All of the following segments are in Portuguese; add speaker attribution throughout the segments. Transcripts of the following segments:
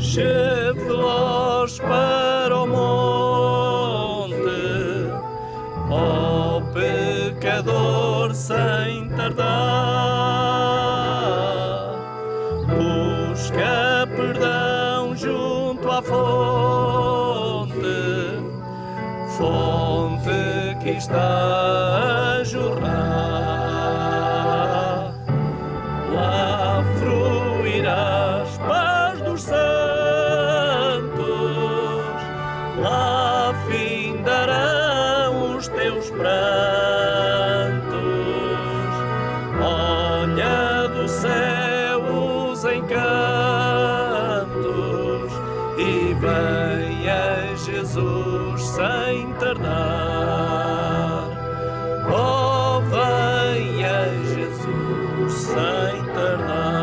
Speaker 1: chefe-los para o monte, ó pecador sem tardar, busca perdão junto à fonte, fonte que está a jorrar. Lá fruirás paz dos santos, lá findarão os teus prantos. Olha do céu os encantos e venha Jesus sem tardar. Oh, venha Jesus sem tardar.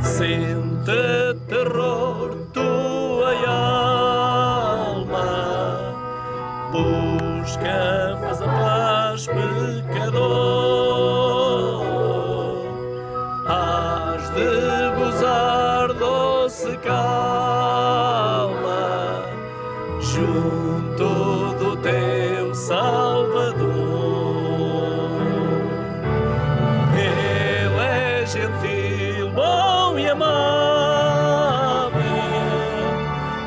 Speaker 1: Sente terror tua alma, busca faz a paz, pecador. Hás de gozar doce calma junto do teu Salvador. Ele é gentil, bom e amável,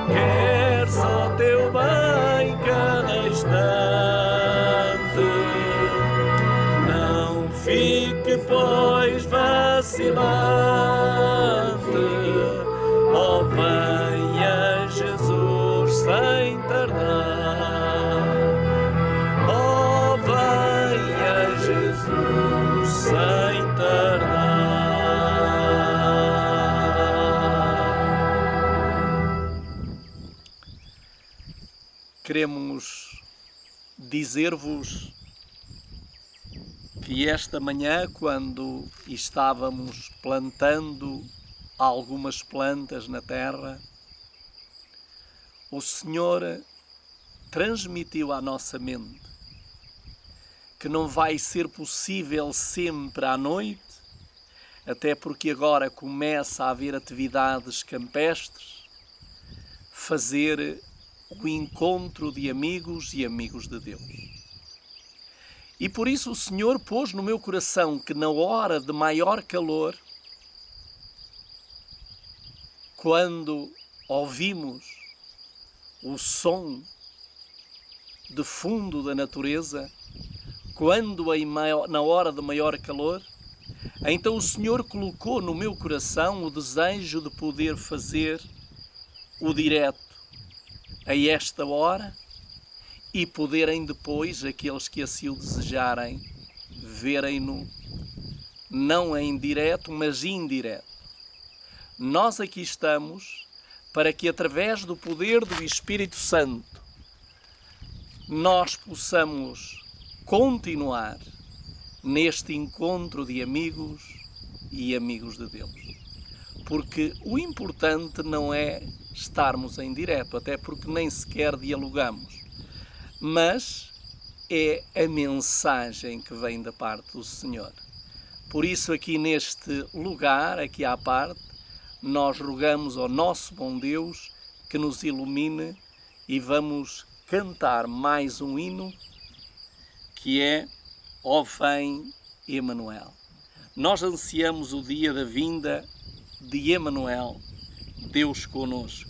Speaker 1: quer só teu bem cada instante. Não fique, pois, vacilante, ó, venha Jesus sem tardar. Oh, venha Jesus sem tardar. Queremos dizer-vos que esta manhã, quando estávamos plantando algumas plantas na terra, o Senhor transmitiu à nossa mente que não vai ser possível sempre à noite, até porque agora começa a haver atividades campestres, fazer o encontro de amigos e amigos de Deus. E por isso o Senhor pôs no meu coração que na hora de maior calor, quando ouvimos o som de fundo da natureza, quando na hora de maior calor, então o Senhor colocou no meu coração o desejo de poder fazer o direto a esta hora e poderem depois, aqueles que assim o desejarem, verem-no não em direto, mas indireto. Nós aqui estamos para que, através do poder do Espírito Santo, nós possamos continuar neste encontro de amigos e amigos de Deus. Porque o importante não é estarmos em direto, até porque nem sequer dialogamos, mas é a mensagem que vem da parte do Senhor. Por isso, aqui neste lugar, aqui à parte, nós rogamos ao nosso bom Deus que nos ilumine e vamos cantar mais um hino que é Ó vem Emanuel. Nós ansiamos o dia da vinda de Emanuel, Deus conosco.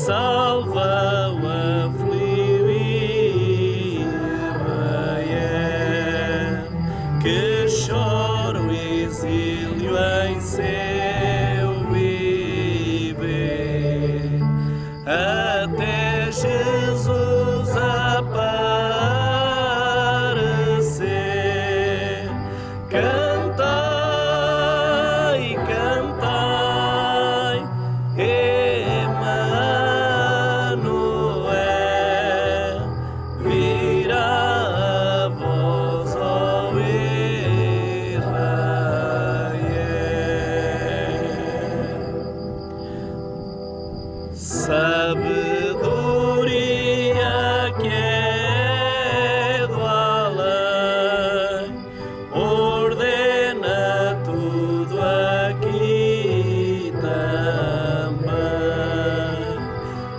Speaker 1: salva o aflito Israel, que chora o exílio em seu viver, até Jesus aparecer. Cantai, cantai, Emanuel, virá a voz, ó Israel. Sabedoria que é do além, ordena tudo aqui também.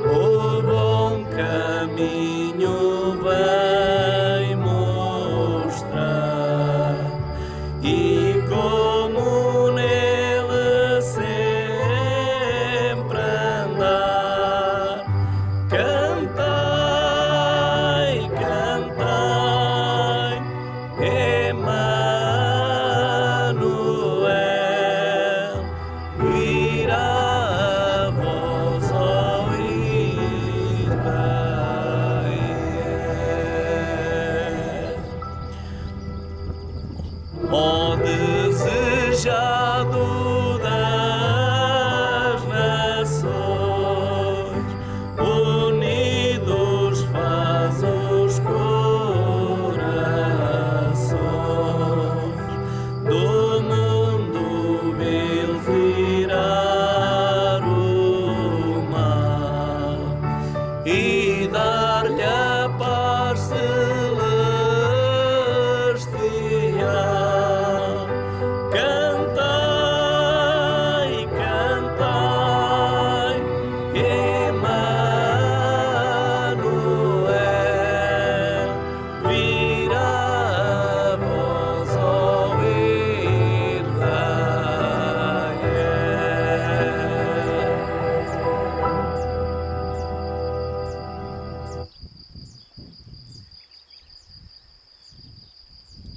Speaker 1: O bom caminho vem mostrar, e como nele sempre andar. Cantai, cantai, Emanuel, virá a voz, ó Israel. Ó desejado das nações, unidos faz os corações do mundo vil tirar o mal e dar-lhe a paz celestial. Cantai, cantai, Emanuel, virá a voz, ó Israel.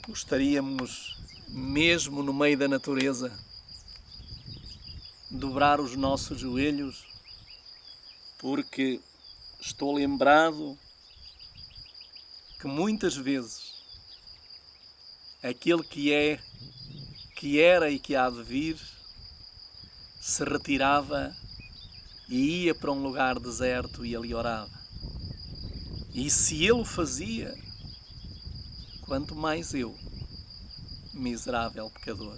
Speaker 1: Gostaríamos, mesmo no meio da natureza, dobrar os nossos joelhos, porque estou lembrado que muitas vezes aquele que era e que há de vir se retirava e ia para um lugar deserto e ali orava. E se ele o fazia, quanto mais eu, miserável pecador.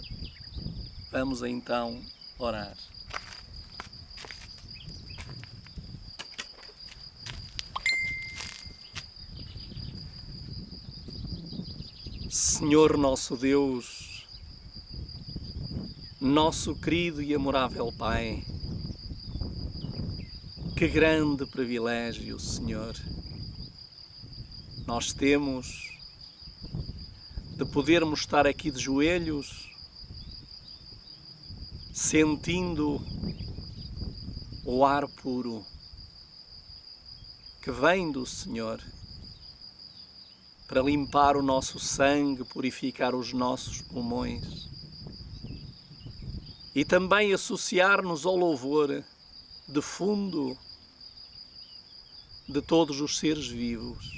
Speaker 1: Vamos então orar. Senhor nosso Deus, nosso querido e amorável Pai, que grande privilégio, Senhor, nós temos de podermos estar aqui de joelhos, sentindo o ar puro que vem do Senhor para limpar o nosso sangue, purificar os nossos pulmões e também associar-nos ao louvor de fundo de todos os seres vivos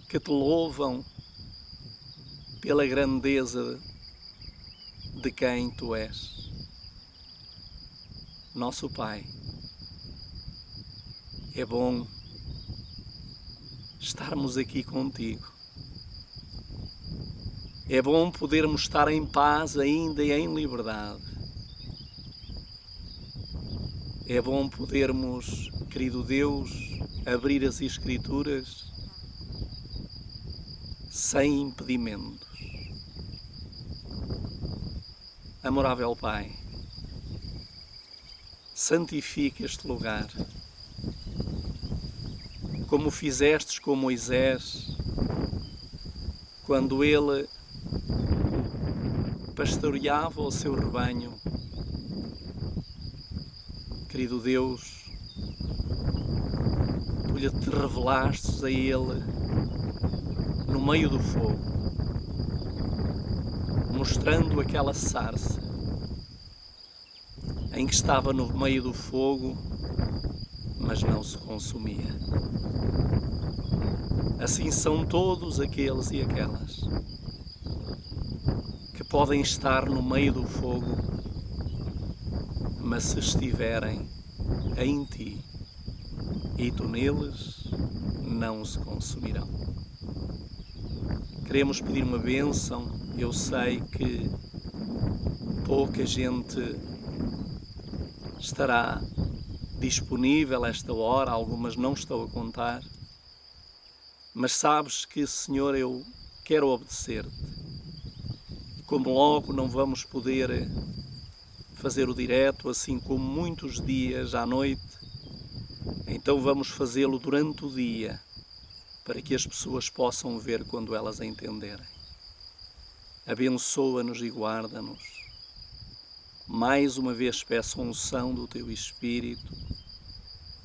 Speaker 1: que te louvam pela grandeza de quem tu és. Nosso Pai, é bom estarmos aqui contigo. É bom podermos estar em paz ainda e em liberdade. É bom podermos, querido Deus, abrir as Escrituras sem impedimentos. Amorável Pai, santifica este lugar, como fizestes com Moisés, quando ele pastoreava o seu rebanho. Querido Deus, lhe te revelastes a Ele no meio do fogo, mostrando aquela sarça em que estava no meio do fogo, mas não se consumia. Assim são todos aqueles e aquelas que podem estar no meio do fogo, mas se estiverem em ti e tu neles, não se consumirão. Queremos pedir uma bênção. Eu sei que pouca gente estará disponível a esta hora, algumas não estou a contar, mas sabes que, Senhor, eu quero obedecer-te. Como logo não vamos poder fazer o direto, assim como muitos dias à noite, então vamos fazê-lo durante o dia, para que as pessoas possam ver quando elas a entenderem. Abençoa-nos e guarda-nos. Mais uma vez peço a unção do Teu Espírito,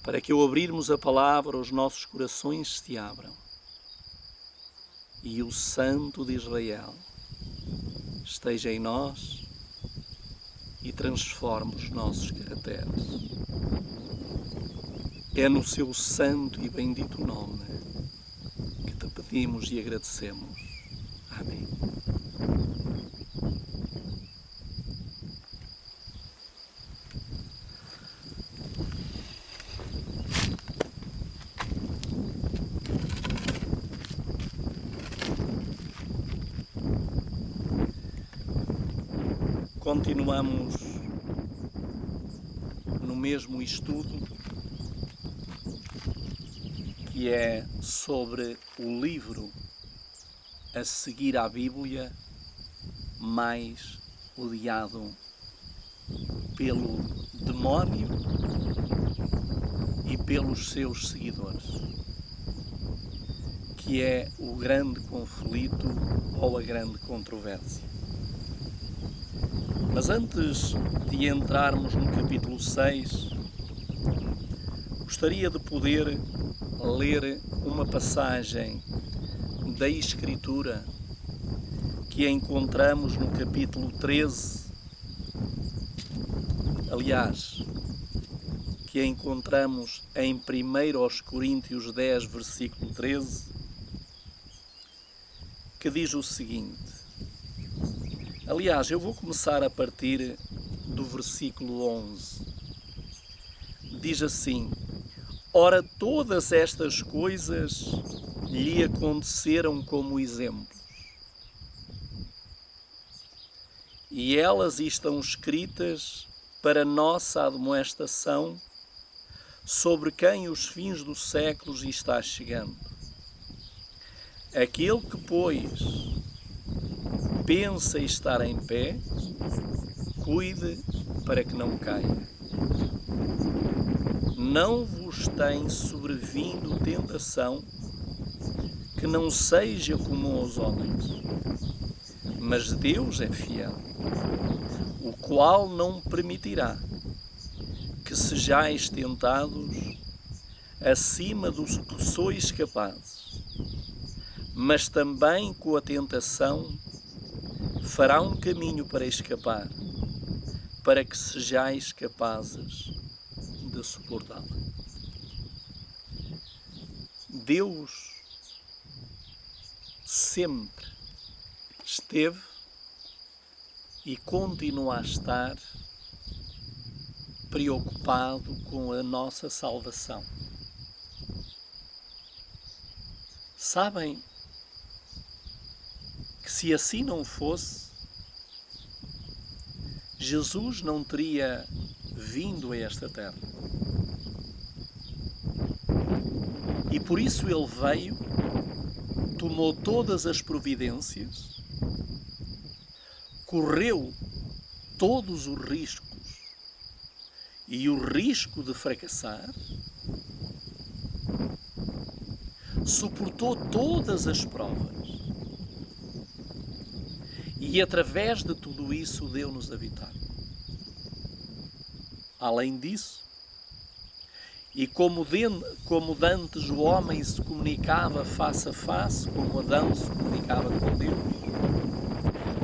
Speaker 1: para que ao abrirmos a palavra os nossos corações se abram e o Santo de Israel esteja em nós e transforme os nossos caracteres. É no Seu santo e bendito nome que Te pedimos e agradecemos. Amém. Continuamos no mesmo estudo, que é sobre o livro a seguir à Bíblia mais odiado pelo demónio e pelos seus seguidores, que é o grande conflito ou a grande controvérsia. Mas antes de entrarmos no capítulo 6, gostaria de poder ler uma passagem da Escritura que encontramos no capítulo 13, aliás, que encontramos em 1 Coríntios 10, versículo 13, que diz o seguinte. Aliás, eu vou começar a partir do versículo 11. Diz assim: Ora, todas estas coisas lhe aconteceram como exemplos, e elas estão escritas para nossa admoestação, sobre quem os fins dos séculos está chegando. Aquele que, pois, pensa estar em pé, cuide para que não caia. Não vos tem sobrevindo tentação que não seja comum aos homens, mas Deus é fiel, o qual não permitirá que sejais tentados acima dos que sois capazes, mas também com a tentação fará um caminho para escapar, para que sejais capazes de suportá-la. Deus sempre esteve e continua a estar preocupado com a nossa salvação. Sabem que se assim não fosse, Jesus não teria vindo a esta terra. E por isso ele veio, tomou todas as providências, correu todos os riscos e o risco de fracassar, suportou todas as provas e através de tudo isso deu-nos a vitória. Além disso, E como dantes o homem se comunicava face a face, como Adão se comunicava com Deus,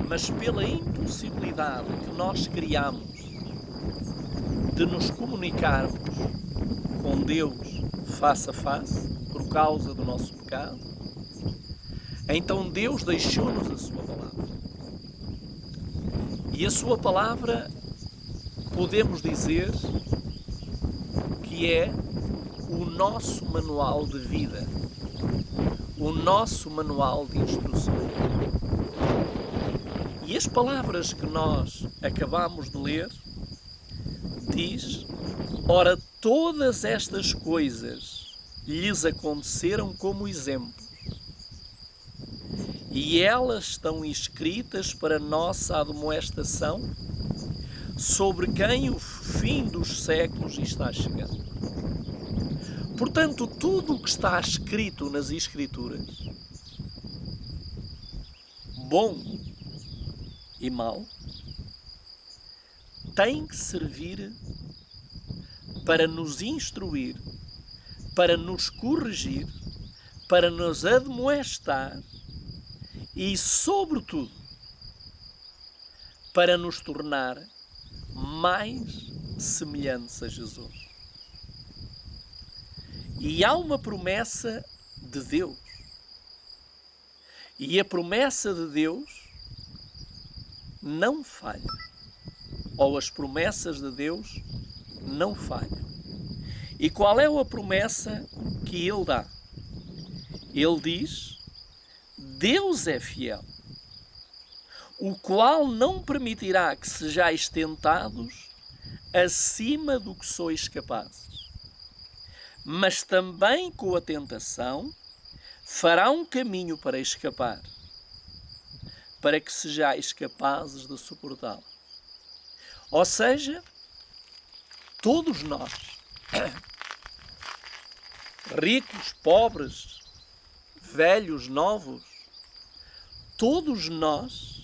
Speaker 1: mas pela impossibilidade que nós criamos de nos comunicarmos com Deus face a face, por causa do nosso pecado, então Deus deixou-nos a sua palavra. E a sua palavra, podemos dizer que é o nosso manual de vida, o nosso manual de instruções. E as palavras que nós acabamos de ler diz: ora, todas estas coisas lhes aconteceram como exemplo, e elas estão escritas para nossa admoestação, sobre quem o fim dos séculos está chegando. Portanto, tudo o que está escrito nas Escrituras, bom e mau, tem que servir para nos instruir, para nos corrigir, para nos admoestar e, sobretudo, para nos tornar mais semelhantes a Jesus. E há uma promessa de Deus. E a promessa de Deus não falha. Ou as promessas de Deus não falham. E qual é a promessa que Ele dá? Ele diz: Deus é fiel, o qual não permitirá que sejais tentados acima do que sois capazes, mas também com a tentação fará um caminho para escapar, para que sejais capazes de suportá-la. Ou seja, todos nós, ricos, pobres, velhos, novos, todos nós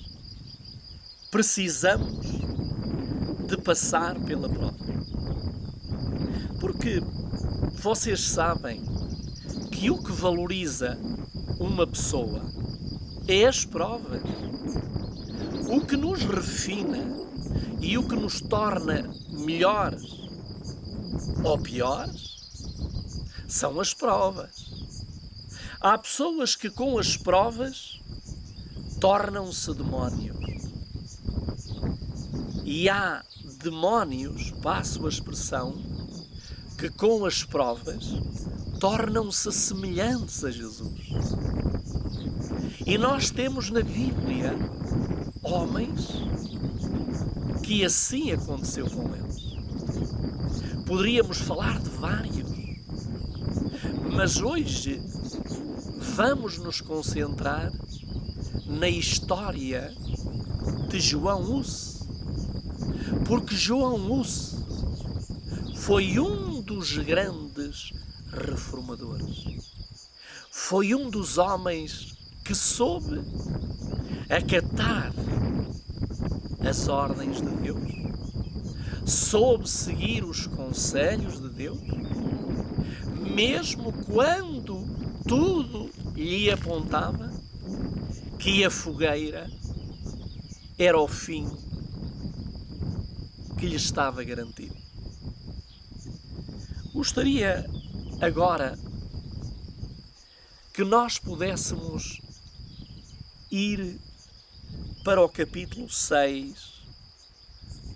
Speaker 1: precisamos de passar pela prova. Porque vocês sabem que o que valoriza uma pessoa é as provas. O que nos refina e o que nos torna melhores ou piores são as provas. Há pessoas que com as provas tornam-se demónios. E há demónios, passo a expressão, que com as provas tornam-se semelhantes a Jesus. E nós temos na Bíblia homens que assim aconteceu com eles. Poderíamos falar de vários, mas hoje vamos nos concentrar na história de João Hus, porque João Hus foi um dos grandes reformadores. Foi um dos homens que soube acatar as ordens de Deus, soube seguir os conselhos de Deus, mesmo quando tudo lhe apontava que a fogueira era o fim que lhe estava garantido. Gostaria agora que nós pudéssemos ir para o capítulo 6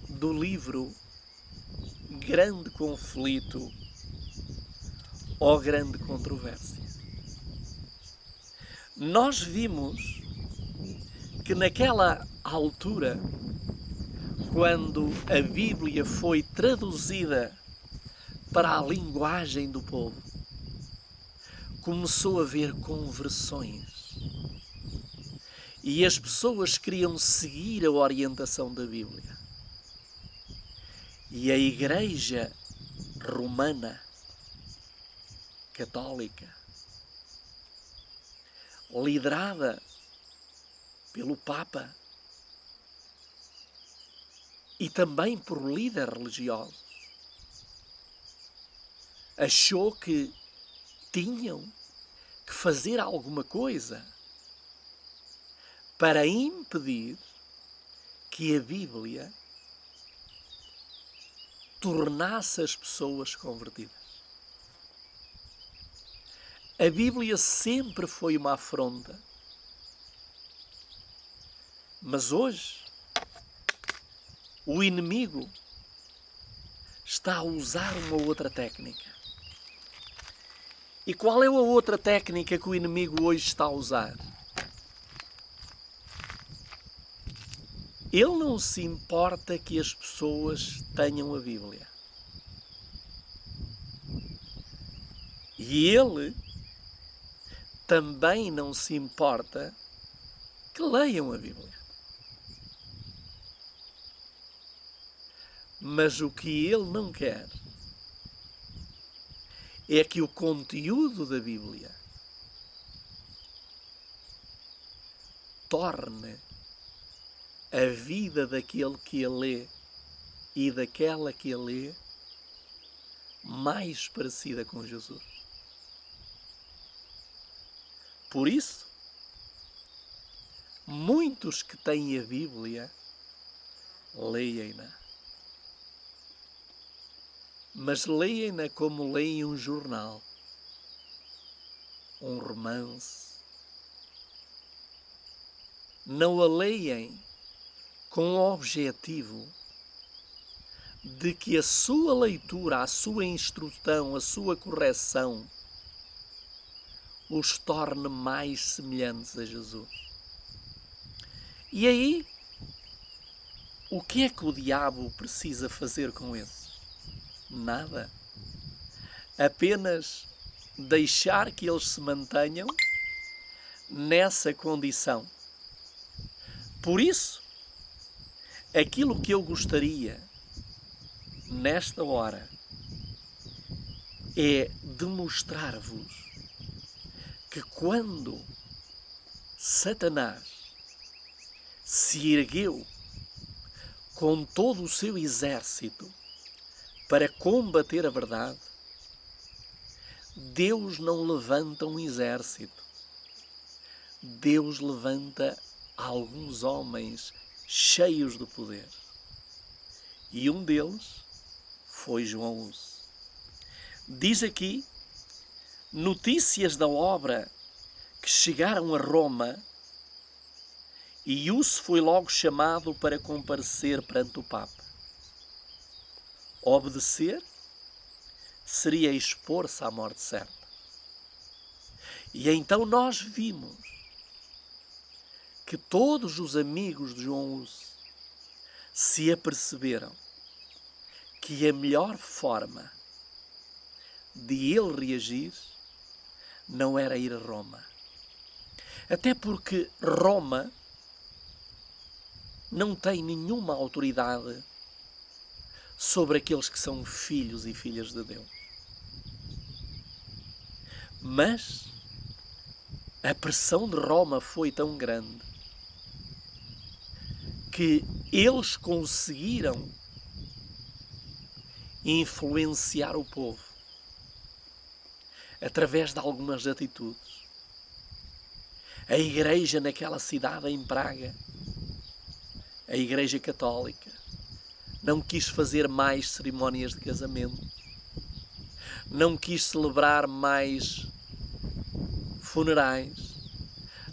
Speaker 1: do livro Grande Conflito ou Grande Controvérsia. Nós vimos que naquela altura, quando a Bíblia foi traduzida para a linguagem do povo, começou a haver conversões. E as pessoas queriam seguir a orientação da Bíblia. E a Igreja Romana Católica, liderada pelo Papa e também por líderes religiosos, achou que tinham que fazer alguma coisa para impedir que a Bíblia tornasse as pessoas convertidas. A Bíblia sempre foi uma afronta, mas hoje o inimigo está a usar uma outra técnica. E qual é a outra técnica que o inimigo hoje está a usar? Ele não se importa que as pessoas tenham a Bíblia. E ele também não se importa que leiam a Bíblia. Mas o que ele não quer é que o conteúdo da Bíblia torne a vida daquele que a lê e daquela que a lê mais parecida com Jesus. Por isso, muitos que têm a Bíblia leem-na. Mas leem-na como leem um jornal, um romance. Não a leem com o objetivo de que a sua leitura, a sua instrução, a sua correção os torne mais semelhantes a Jesus. E aí, o que é que o diabo precisa fazer com esses? Nada. Apenas deixar que eles se mantenham nessa condição. Por isso, aquilo que eu gostaria nesta hora é demonstrar-vos que quando Satanás se ergueu com todo o seu exército para combater a verdade, Deus não levanta um exército. Deus levanta alguns homens cheios de poder. E um deles foi João Hus. Diz aqui notícias da obra que chegaram a Roma e Hus foi logo chamado para comparecer perante o Papa. Obedecer seria expor-se à morte certa. E então nós vimos que todos os amigos de João Hus se aperceberam que a melhor forma de ele reagir não era ir a Roma. Até porque Roma não tem nenhuma autoridade sobre aqueles que são filhos e filhas de Deus. Mas a pressão de Roma foi tão grande que eles conseguiram influenciar o povo através de algumas atitudes. A igreja naquela cidade, em Praga, a igreja católica, não quis fazer mais cerimónias de casamento, não quis celebrar mais funerais,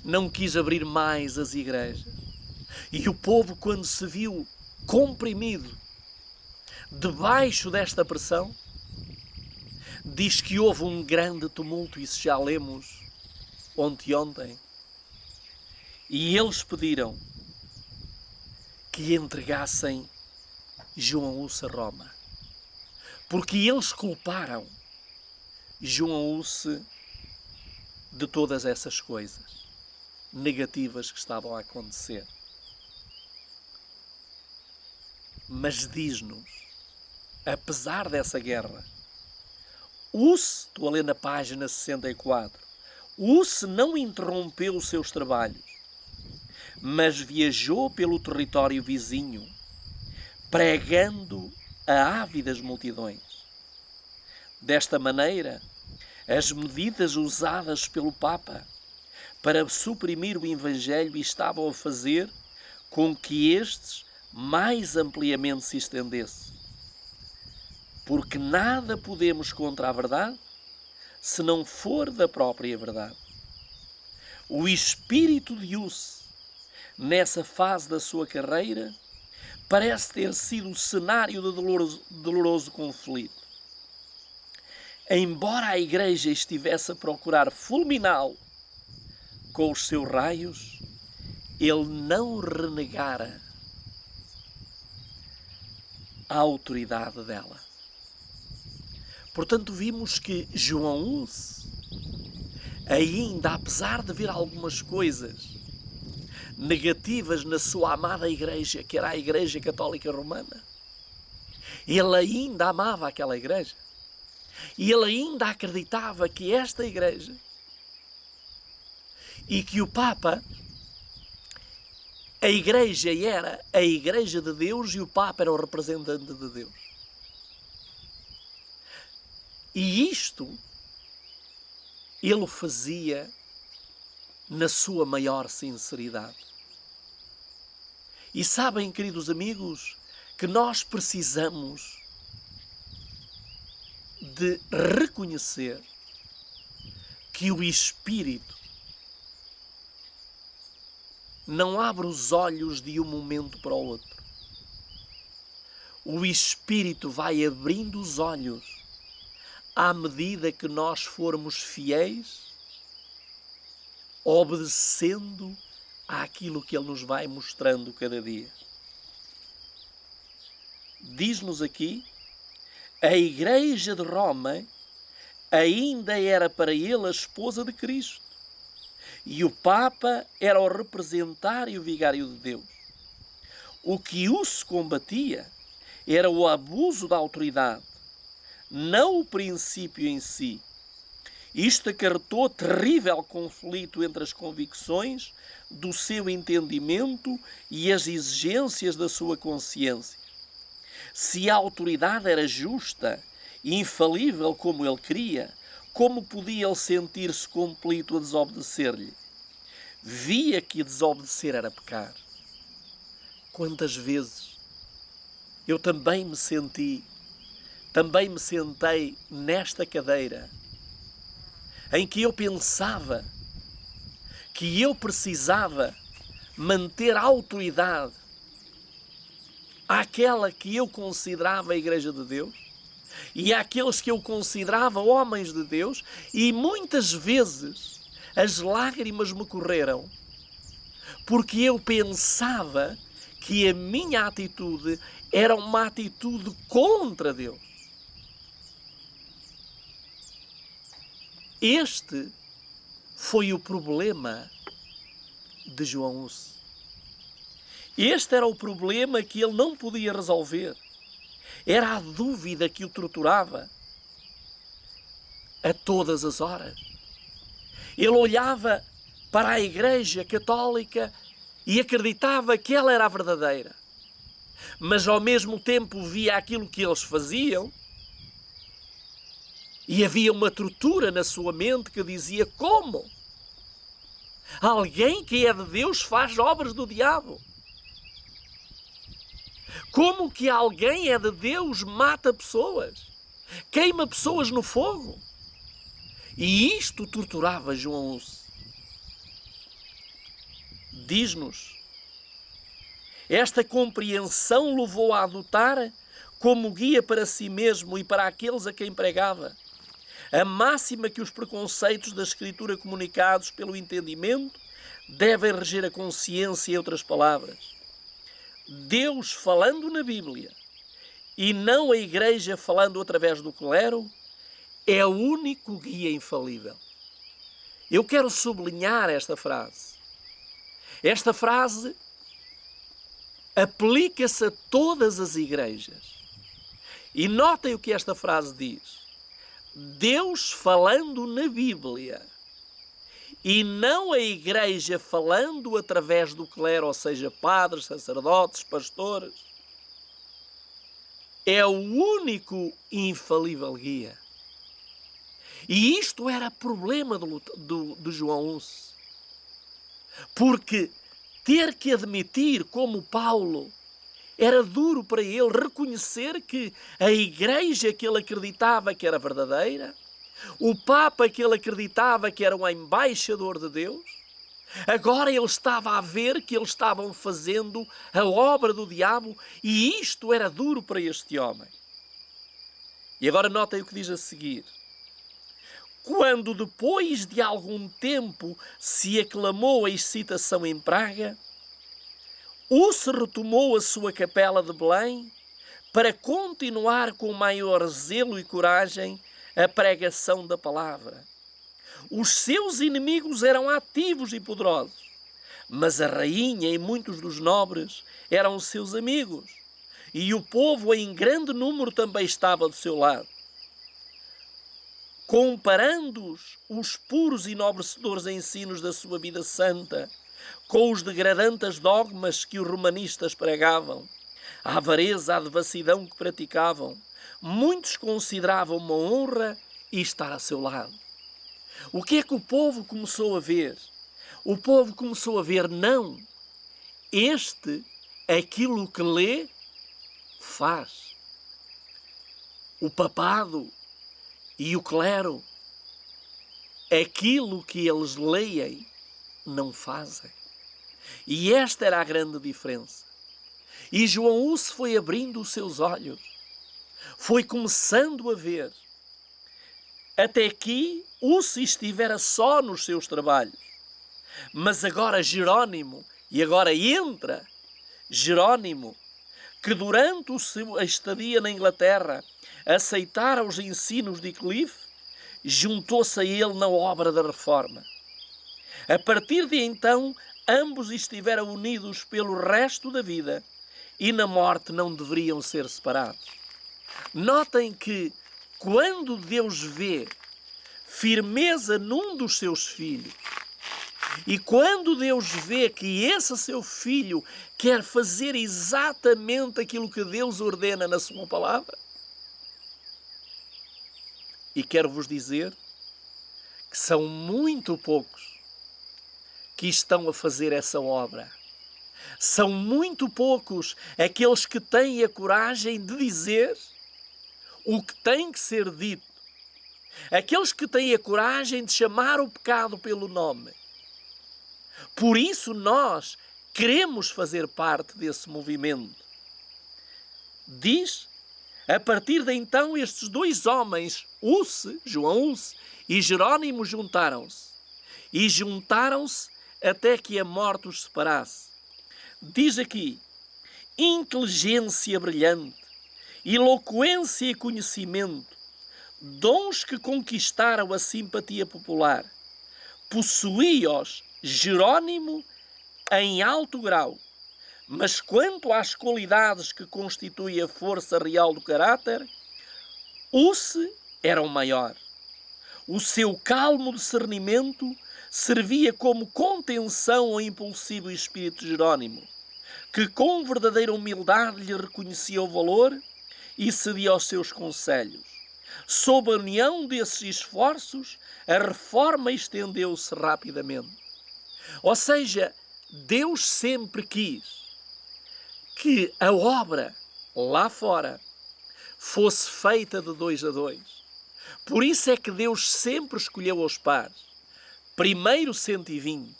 Speaker 1: não quis abrir mais as igrejas. E o povo, quando se viu comprimido debaixo desta pressão, diz que houve um grande tumulto, isso já lemos ontem. E eles pediram que entregassem João Hus a Roma. Porque eles culparam João Hus de todas essas coisas negativas que estavam a acontecer. Mas diz-nos, apesar dessa guerra, Hus, estou a ler na página 64, Hus não interrompeu os seus trabalhos, mas viajou pelo território vizinho, pregando a ávidas multidões. Desta maneira, as medidas usadas pelo Papa para suprimir o Evangelho estavam a fazer com que estes mais ampliamente se estendesse. Porque nada podemos contra a verdade se não for da própria verdade. O espírito de Hus, nessa fase da sua carreira, parece ter sido o cenário de doloroso conflito. Embora a Igreja estivesse a procurar fulminá-lo com os seus raios, ele não renegara a autoridade dela. Portanto, vimos que João Hus, ainda apesar de ver algumas coisas negativas na sua amada Igreja, que era a Igreja Católica Romana, ele ainda amava aquela Igreja. E ele ainda acreditava que esta Igreja e que o Papa, a Igreja era a Igreja de Deus e o Papa era o representante de Deus. E isto ele fazia na sua maior sinceridade. E sabem, queridos amigos, que nós precisamos de reconhecer que o Espírito não abre os olhos de um momento para o outro. O Espírito vai abrindo os olhos à medida que nós formos fiéis, obedecendo àquilo que Ele nos vai mostrando cada dia. Diz-nos aqui, a Igreja de Roma ainda era para ele a esposa de Cristo e o Papa era o representário vigário de Deus. O que Hus combatia era o abuso da autoridade, não o princípio em si. Isto acarretou terrível conflito entre as convicções do seu entendimento e as exigências da sua consciência. Se a autoridade era justa e infalível como ele queria, como podia ele sentir-se compelido a desobedecer-lhe? Via que desobedecer era pecar. Quantas vezes eu também me sentei nesta cadeira em que eu pensava que eu precisava manter a autoridade àquela que eu considerava a Igreja de Deus e àqueles que eu considerava homens de Deus, e muitas vezes as lágrimas me correram porque eu pensava que a minha atitude era uma atitude contra Deus. Este foi o problema de João Hus. Este era o problema que ele não podia resolver. Era a dúvida que o torturava a todas as horas. Ele olhava para a Igreja Católica e acreditava que ela era a verdadeira. Mas ao mesmo tempo via aquilo que eles faziam e havia uma tortura na sua mente que dizia: como? Alguém que é de Deus faz obras do diabo? Como que alguém é de Deus mata pessoas? Queima pessoas no fogo? E isto torturava João Hus. Diz-nos, esta compreensão levou a adotar como guia para si mesmo e para aqueles a quem pregava a máxima que os preconceitos da Escritura comunicados pelo entendimento devem reger a consciência, em outras palavras. Deus falando na Bíblia e não a Igreja falando através do clero é o único guia infalível. Eu quero sublinhar esta frase. Esta frase aplica-se a todas as igrejas. E notem o que esta frase diz. Deus falando na Bíblia e não a Igreja falando através do clero, ou seja, padres, sacerdotes, pastores, é o único infalível guia. E isto era problema de João Hus. Porque ter que admitir, como Paulo, era duro para ele reconhecer que a igreja que ele acreditava que era verdadeira, o Papa que ele acreditava que era o embaixador de Deus, agora ele estava a ver que eles estavam fazendo a obra do diabo, e isto era duro para este homem. E agora notem o que diz a seguir. Quando depois de algum tempo se aclamou a excitação em Praga, Hus retomou a sua capela de Belém para continuar com maior zelo e coragem a pregação da palavra. Os seus inimigos eram ativos e poderosos, mas a rainha e muitos dos nobres eram seus amigos, e o povo em grande número também estava do seu lado. Comparando-os, os puros e enobrecedores ensinos da sua vida santa com os degradantes dogmas que os romanistas pregavam, a avareza, a devassidão que praticavam, muitos consideravam uma honra estar a seu lado. O que é que o povo começou a ver? O povo começou a ver, não, aquilo que lê, faz. O papado e o clero, aquilo que eles leem, não fazem. E esta era a grande diferença. E João Hus foi abrindo os seus olhos, foi começando a ver. Até aqui, Hus estivera só nos seus trabalhos. Mas agora Jerónimo, e agora entra Jerónimo, que durante a estadia na Inglaterra aceitara os ensinos de Wycliffe, juntou-se a ele na obra da reforma. A partir de então, ambos estiveram unidos pelo resto da vida e na morte não deveriam ser separados. Notem que quando Deus vê firmeza num dos seus filhos, e quando Deus vê que esse seu filho quer fazer exatamente aquilo que Deus ordena na sua palavra, e quero vos dizer que são muito poucos que estão a fazer essa obra. São muito poucos aqueles que têm a coragem de dizer o que tem que ser dito. Aqueles que têm a coragem de chamar o pecado pelo nome. Por isso nós queremos fazer parte desse movimento. Diz, a partir de então, estes dois homens, João Hus e Jerónimo, juntaram-se. E juntaram-se até que a morte os separasse. Diz aqui, inteligência brilhante, eloquência e conhecimento, dons que conquistaram a simpatia popular, possuía-os Jerónimo em alto grau, mas quanto às qualidades que constituem a força real do caráter, Hus era o maior. O seu calmo discernimento servia como contenção ao impulsivo espírito Jerónimo, que com verdadeira humildade lhe reconhecia o valor e cedia aos seus conselhos. Sob a união desses esforços, a reforma estendeu-se rapidamente. Ou seja, Deus sempre quis que a obra lá fora fosse feita de 2 a 2. Por isso é que Deus sempre escolheu os pares. Primeiro 120,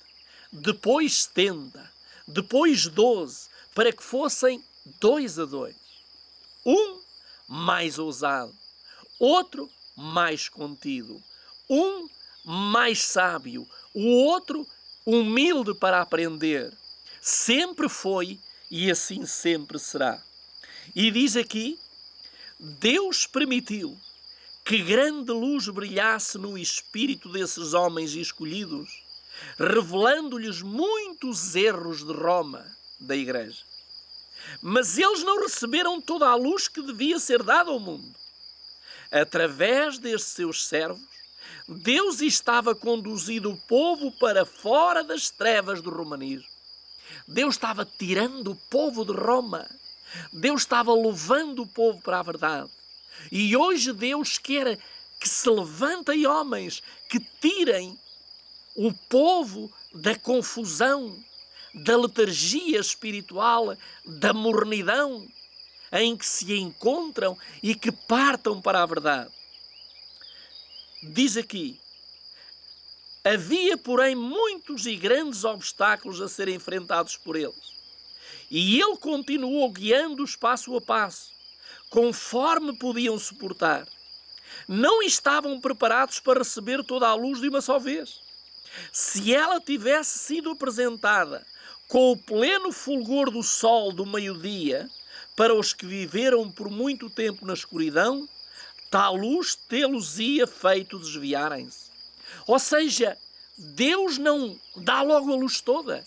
Speaker 1: depois 70, depois 12, para que fossem 2 a 2. Um mais ousado, outro mais contido, um mais sábio, o outro humilde para aprender. Sempre foi e assim sempre será. E diz aqui, Deus permitiu que grande luz brilhasse no espírito desses homens escolhidos, revelando-lhes muitos erros de Roma, da Igreja. Mas eles não receberam toda a luz que devia ser dada ao mundo. Através destes seus servos, Deus estava conduzindo o povo para fora das trevas do romanismo. Deus estava tirando o povo de Roma. Deus estava levando o povo para a verdade. E hoje Deus quer que se levantem homens que tirem o povo da confusão, da letargia espiritual, da mornidão em que se encontram e que partam para a verdade. Diz aqui: havia, porém, muitos e grandes obstáculos a serem enfrentados por eles. E ele continuou guiando-os passo a passo, conforme podiam suportar. Não estavam preparados para receber toda a luz de uma só vez. Se ela tivesse sido apresentada com o pleno fulgor do sol do meio-dia, para os que viveram por muito tempo na escuridão, tal luz tê-los-ia feito desviarem-se. Ou seja, Deus não dá logo a luz toda,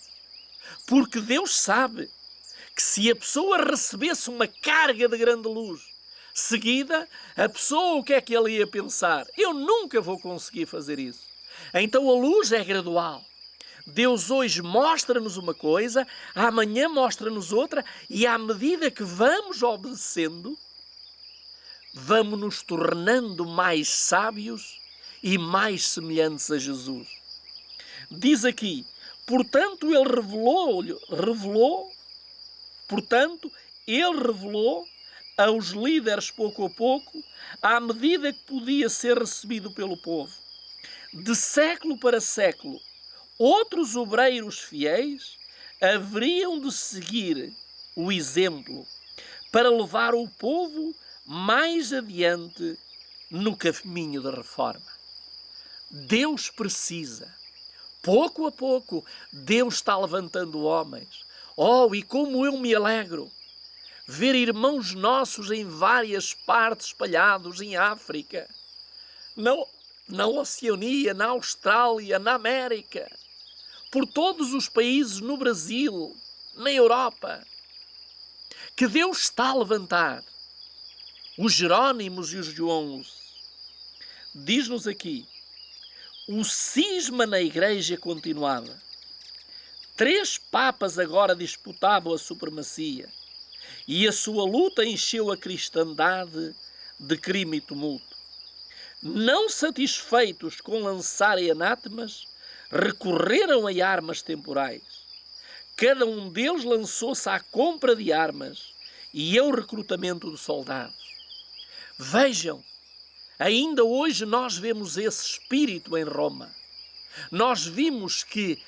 Speaker 1: porque Deus sabe que se a pessoa recebesse uma carga de grande luz seguida, a pessoa, o que é que ele ia pensar? Eu nunca vou conseguir fazer isso. Então a luz é gradual. Deus hoje mostra-nos uma coisa, amanhã mostra-nos outra, e à medida que vamos obedecendo, vamos nos tornando mais sábios e mais semelhantes a Jesus. Diz aqui: portanto, ele revelou aos líderes pouco a pouco, à medida que podia ser recebido pelo povo. De século para século, outros obreiros fiéis haveriam de seguir o exemplo para levar o povo mais adiante no caminho da reforma. Deus precisa. Pouco a pouco, Deus está levantando homens. Oh, e como eu me alegro ver irmãos nossos em várias partes espalhados em África, na Oceania, na Austrália, na América, por todos os países, no Brasil, na Europa, que Deus está a levantar os Jerónimos e os Joões. Diz-nos aqui: o cisma na igreja continuava. 3 papas agora disputavam a supremacia, e a sua luta encheu a cristandade de crime e tumulto. Não satisfeitos com lançarem anátemas, recorreram a armas temporais. Cada um deles lançou-se à compra de armas e ao recrutamento de soldados. Vejam, ainda hoje nós vemos esse espírito em Roma. Nós vimos que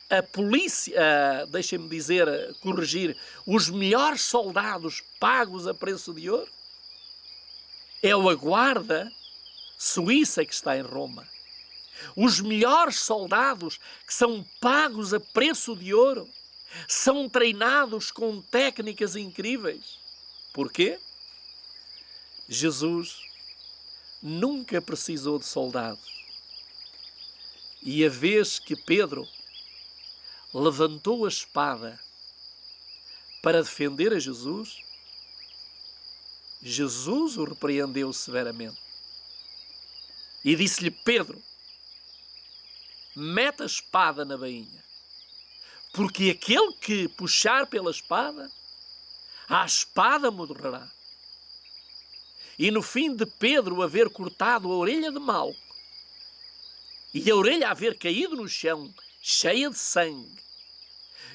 Speaker 1: a polícia, deixem-me dizer, corrigir, os melhores soldados pagos a preço de ouro é a guarda suíça que está em Roma. Os melhores soldados que são pagos a preço de ouro são treinados com técnicas incríveis. Porquê? Jesus nunca precisou de soldados. E a vez que Pedro levantou a espada para defender a Jesus, Jesus o repreendeu severamente. E disse-lhe: Pedro, mete a espada na bainha, porque aquele que puxar pela espada, a espada morrerá. E no fim de Pedro haver cortado a orelha de Malco e a orelha haver caído no chão, cheia de sangue,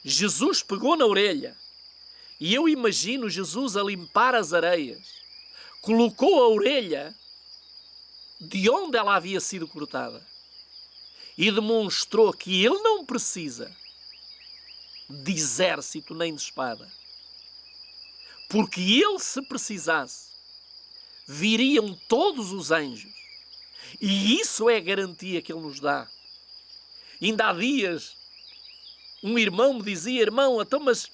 Speaker 1: Jesus pegou na orelha, e eu imagino Jesus a limpar as areias, colocou a orelha de onde ela havia sido cortada e demonstrou que ele não precisa de exército nem de espada, porque ele, se precisasse, viriam todos os anjos, e isso é a garantia que ele nos dá. Ainda há dias um irmão me dizia: irmão, então, mas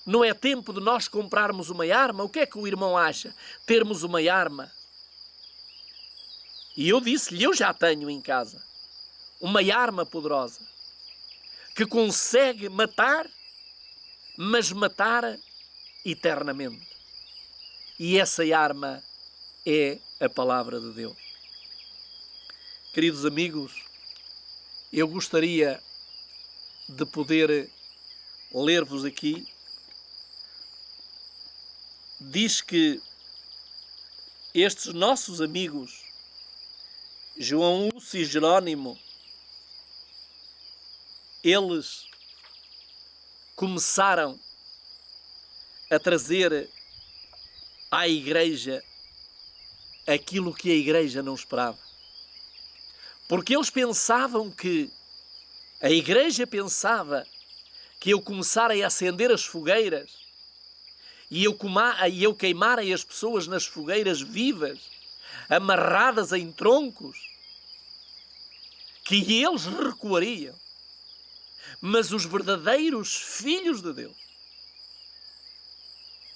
Speaker 1: não é tempo de nós comprarmos uma arma? O que é que o irmão acha? Termos uma arma? E eu disse-lhe: eu já tenho em casa uma arma poderosa que consegue matar, mas matar eternamente. E essa arma é a palavra de Deus. Queridos amigos, eu gostaria de poder ler-vos aqui. Diz que estes nossos amigos João Hus e Jerónimo, eles começaram a trazer à igreja aquilo que a igreja não esperava. Porque eles pensavam que, a igreja pensava que eu começar a acender as fogueiras e eu queimar as pessoas nas fogueiras vivas, amarradas em troncos, que eles recuariam. Mas os verdadeiros filhos de Deus,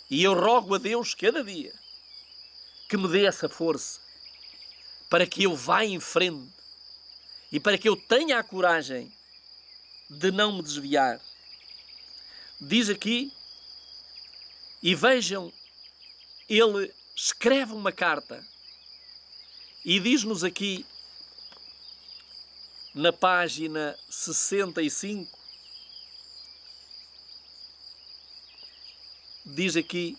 Speaker 1: e eu rogo a Deus cada dia que me dê essa força para que eu vá em frente e para que eu tenha a coragem de não me desviar. Diz aqui, e vejam, ele escreve uma carta e diz-nos aqui na página 65, diz aqui: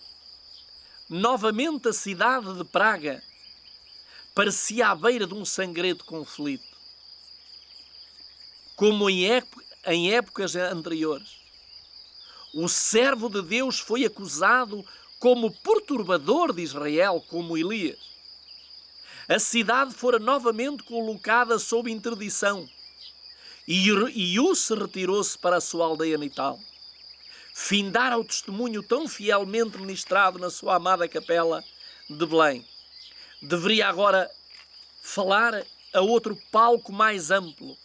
Speaker 1: novamente a cidade de Praga parecia à beira de um sangrento conflito, como em épocas anteriores. O servo de Deus foi acusado como perturbador de Israel, como Elias. A cidade fora novamente colocada sob interdição e Hus retirou-se para a sua aldeia natal. Findara o testemunho tão fielmente ministrado na sua amada capela de Belém. Deveria agora falar a outro palco mais amplo,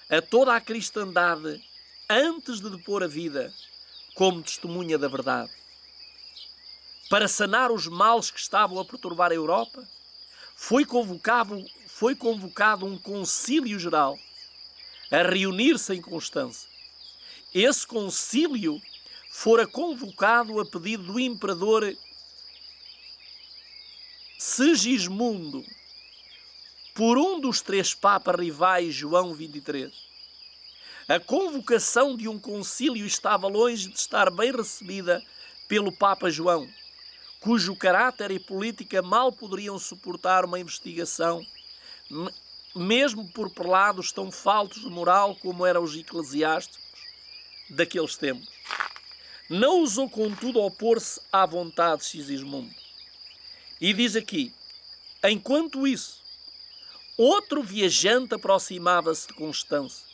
Speaker 1: a toda a cristandade, antes de depor a vida como testemunha da verdade. Para sanar os males que estavam a perturbar a Europa, foi convocado um concílio geral a reunir-se em Constança. Esse concílio fora convocado a pedido do imperador Segismundo por um dos 3 papas rivais, João XXIII. A convocação de um concílio estava longe de estar bem recebida pelo Papa João, cujo caráter e política mal poderiam suportar uma investigação, mesmo por prelados tão faltos de moral como eram os eclesiásticos daqueles tempos. Não ousou, contudo, opor-se à vontade de Segismundo. E diz aqui: enquanto isso, outro viajante aproximava-se de Constança.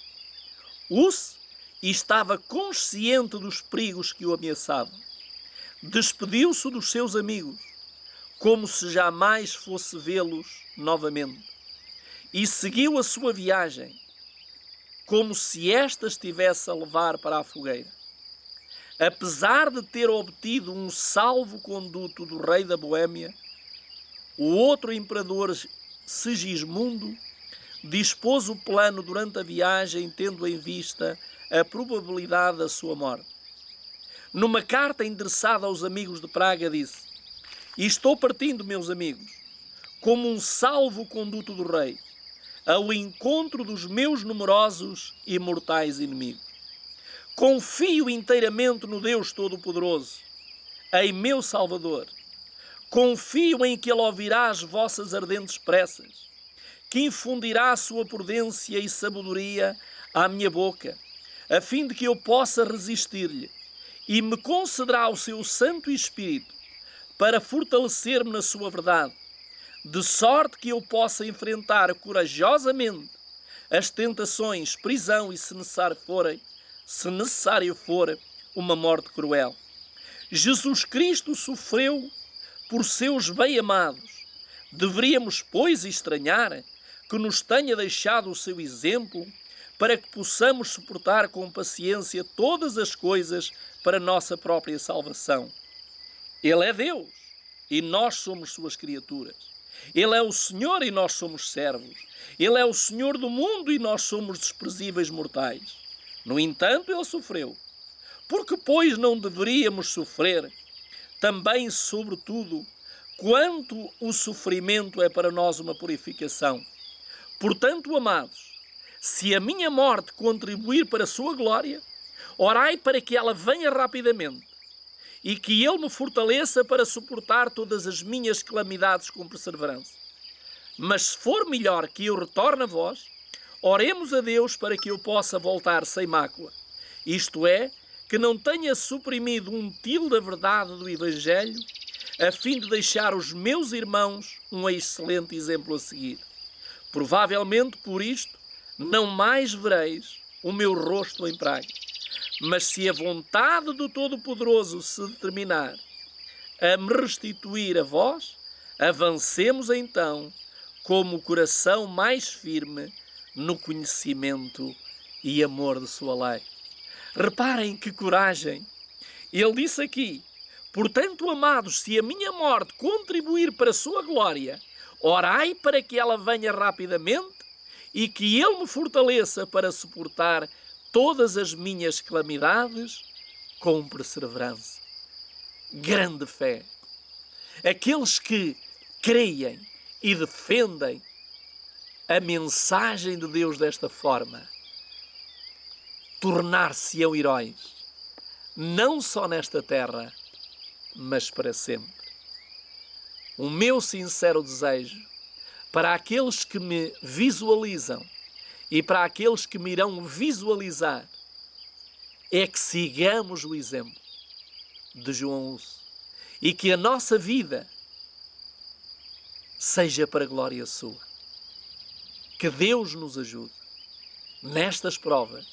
Speaker 1: Hus estava consciente dos perigos que o ameaçavam. Despediu-se dos seus amigos, como se jamais fosse vê-los novamente, e seguiu a sua viagem, como se esta estivesse a levar para a fogueira. Apesar de ter obtido um salvo-conduto do rei da Boêmia, o outro imperador Segismundo dispôs o plano durante a viagem, tendo em vista a probabilidade da sua morte. Numa carta endereçada aos amigos de Praga, disse: estou partindo, meus amigos, como um salvo-conduto do rei, ao encontro dos meus numerosos e mortais inimigos. Confio inteiramente no Deus Todo-Poderoso, em meu Salvador. Confio em que Ele ouvirá as vossas ardentes preces, que infundirá a sua prudência e sabedoria à minha boca, a fim de que eu possa resistir-lhe, e me concederá o seu Santo Espírito para fortalecer-me na sua verdade, de sorte que eu possa enfrentar corajosamente as tentações, prisão e, se necessário for, uma morte cruel. Jesus Cristo sofreu por seus bem-amados. Deveríamos, pois, estranhar que nos tenha deixado o seu exemplo para que possamos suportar com paciência todas as coisas para nossa própria salvação. Ele é Deus e nós somos suas criaturas. Ele é o Senhor e nós somos servos. Ele é o Senhor do mundo e nós somos desprezíveis mortais. No entanto, Ele sofreu. Porque, pois, não deveríamos sofrer? Também, sobretudo, quanto o sofrimento é para nós uma purificação. Portanto, amados, se a minha morte contribuir para a sua glória, orai para que ela venha rapidamente e que Ele me fortaleça para suportar todas as minhas calamidades com perseverança. Mas se for melhor que eu retorne a vós, oremos a Deus para que eu possa voltar sem mácula. Isto é, que não tenha suprimido um tilo da verdade do Evangelho, a fim de deixar os meus irmãos um excelente exemplo a seguir. Provavelmente por isto não mais vereis o meu rosto em praga. Mas se a vontade do Todo-Poderoso se determinar a me restituir a vós, avancemos então como o coração mais firme no conhecimento e amor de sua lei. Reparem que coragem! Ele disse aqui: portanto, amados, se a minha morte contribuir para a sua glória, orai para que ela venha rapidamente e que ele me fortaleça para suportar todas as minhas calamidades com perseverança. Grande fé! Aqueles que creem e defendem a mensagem de Deus desta forma, tornar-se-ão heróis, não só nesta terra, mas para sempre. O meu sincero desejo para aqueles que me visualizam e para aqueles que me irão visualizar é que sigamos o exemplo de João Husso e que a nossa vida seja para a glória sua. Que Deus nos ajude nestas provas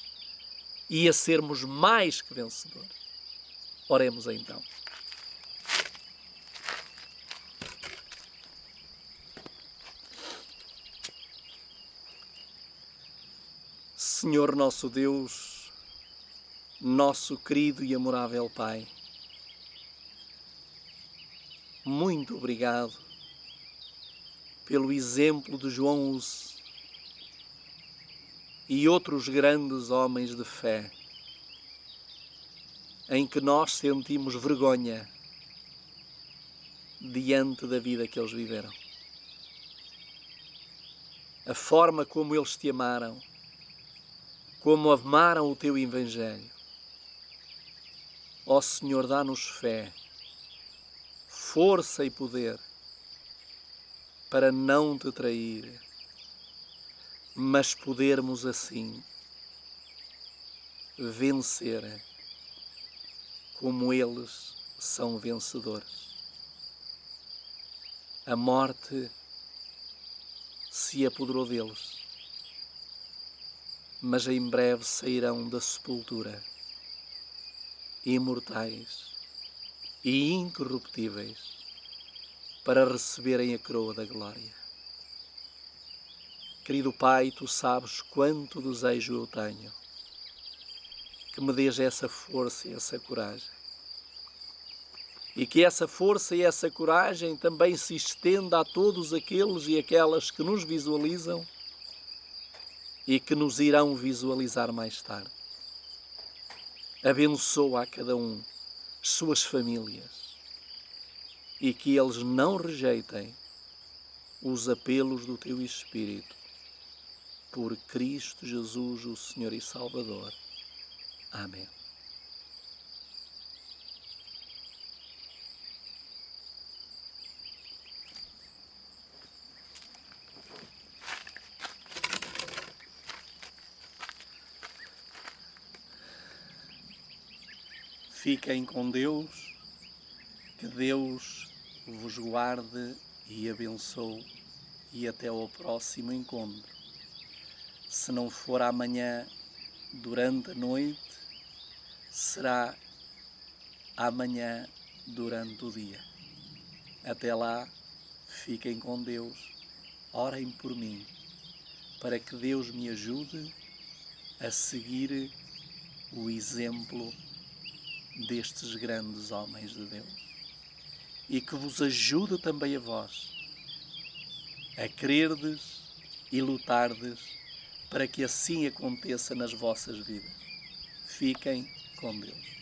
Speaker 1: e a sermos mais que vencedores. Oremos então. Senhor nosso Deus, nosso querido e amorável Pai, muito obrigado pelo exemplo de João Husso e outros grandes homens de fé, em que nós sentimos vergonha diante da vida que eles viveram. A forma como eles te amaram, como amaram o teu Evangelho. Ó Senhor, dá-nos fé, força e poder para não te trair, mas podermos assim vencer como eles são vencedores. A morte se apoderou deles, mas em breve sairão da sepultura, imortais e incorruptíveis, para receberem a coroa da glória. Querido Pai, tu sabes quanto desejo eu tenho, que me dês essa força e essa coragem. E que essa força e essa coragem também se estenda a todos aqueles e aquelas que nos visualizam e que nos irão visualizar mais tarde. Abençoa a cada um, as suas famílias, e que eles não rejeitem os apelos do teu Espírito. Por Cristo Jesus, o Senhor e Salvador. Amém. Fiquem com Deus, que Deus vos guarde e abençoe, e até ao próximo encontro. Se não for amanhã durante a noite, será amanhã durante o dia. Até lá, fiquem com Deus, orem por mim, para que Deus me ajude a seguir o exemplo destes grandes homens de Deus, e que vos ajude também a vós a quererdes e lutardes para que assim aconteça nas vossas vidas. Fiquem com Deus.